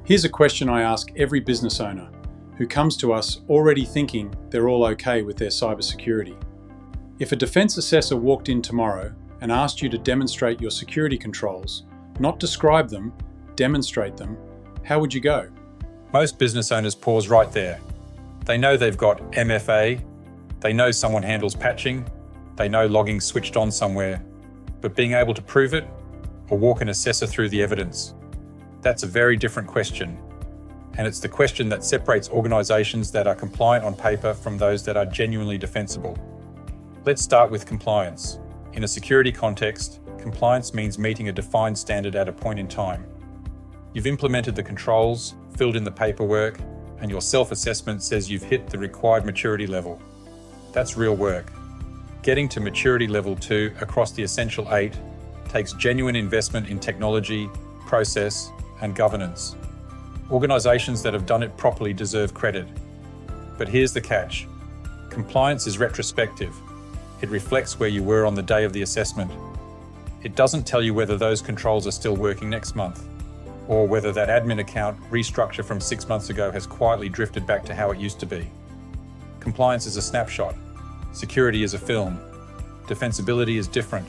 Here's a question I ask every business owner who comes to us already thinking they're all okay with their cybersecurity. If a defense assessor walked in tomorrow and asked you to demonstrate your security controls, not describe them, demonstrate them, how would you go? Most business owners pause right there. They know they've got MFA, they know someone handles patching, they know logging's switched on somewhere, but being able to prove it or walk an assessor through the evidence, that's a very different question. And it's the question that separates organisations that are compliant on paper from those that are genuinely defensible. Let's start with compliance. In a security context, compliance means meeting a defined standard at a point in time. You've implemented the controls, filled in the paperwork, and your self-assessment says you've hit the required maturity level. That's real work. Getting to maturity level 2 across the essential 8 takes genuine investment in technology, process, and governance. Organisations that have done it properly deserve credit. But here's the catch. Compliance is retrospective. It reflects where you were on the day of the assessment. It doesn't tell you whether those controls are still working next month, or whether that admin account restructure from 6 months ago has quietly drifted back to how it used to be. Compliance is a snapshot. Security is a film. Defensibility is different.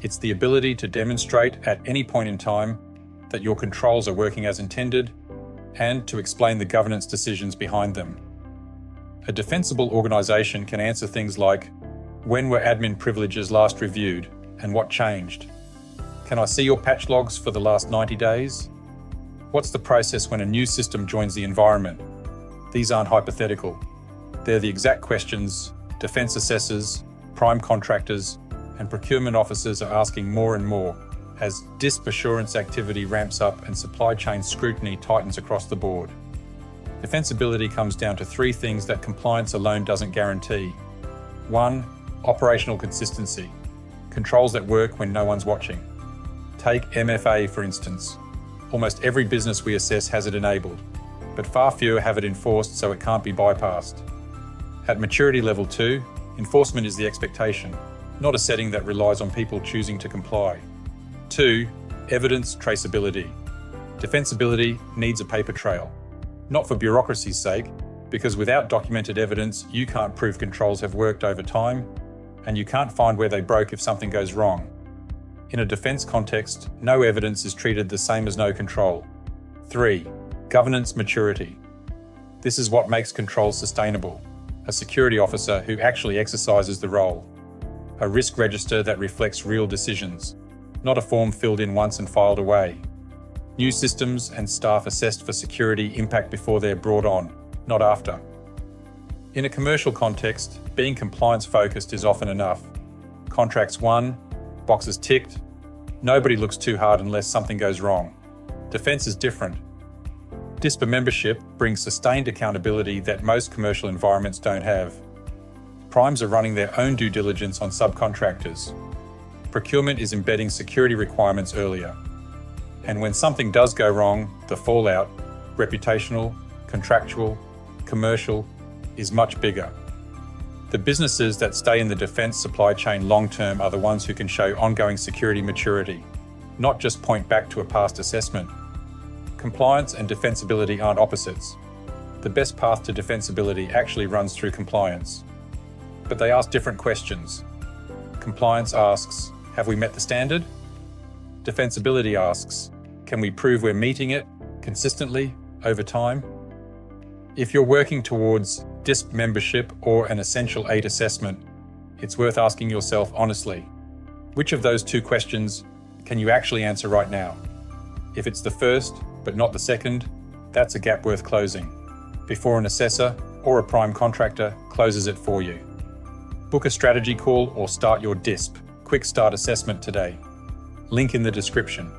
It's the ability to demonstrate at any point in time that your controls are working as intended and to explain the governance decisions behind them. A defensible organisation can answer things like, when were admin privileges last reviewed and what changed? Can I see your patch logs for the last 90 days? What's the process when a new system joins the environment? These aren't hypothetical. They're the exact questions defence assessors, prime contractors, and procurement officers are asking more and more as DISP assurance activity ramps up and supply chain scrutiny tightens across the board. Defensibility comes down to 3 things that compliance alone doesn't guarantee. 1. Operational consistency. Controls that work when no one's watching. Take MFA for instance. Almost every business we assess has it enabled, but far fewer have it enforced so it can't be bypassed. At maturity level 2, enforcement is the expectation, not a setting that relies on people choosing to comply. 2. Evidence traceability. Defensibility needs a paper trail. Not for bureaucracy's sake, because without documented evidence, you can't prove controls have worked over time, and you can't find where they broke if something goes wrong. In a defence context, no evidence is treated the same as no control. 3. Governance maturity. This is what makes controls sustainable. A security officer who actually exercises the role. A risk register that reflects real decisions, not a form filled in once and filed away. New systems and staff assessed for security impact before they're brought on, not after. In a commercial context, being compliance-focused is often enough. Contracts won, boxes ticked, nobody looks too hard unless something goes wrong. Defence is different. DISP membership brings sustained accountability that most commercial environments don't have. Primes are running their own due diligence on subcontractors. Procurement is embedding security requirements earlier. And when something does go wrong, the fallout, reputational, contractual, commercial, is much bigger. The businesses that stay in the defence supply chain long-term are the ones who can show ongoing security maturity, not just point back to a past assessment. Compliance and defensibility aren't opposites. The best path to defensibility actually runs through compliance. But they ask different questions. Compliance asks, have we met the standard? Defensibility asks, can we prove we're meeting it consistently over time? If you're working towards DISP membership or an Essential 8 assessment, it's worth asking yourself honestly, which of those 2 questions can you actually answer right now? If it's the first, but not the second, that's a gap worth closing, before an assessor or a prime contractor closes it for you. Book a strategy call or start your DISP Quick Start assessment today. Link in the description.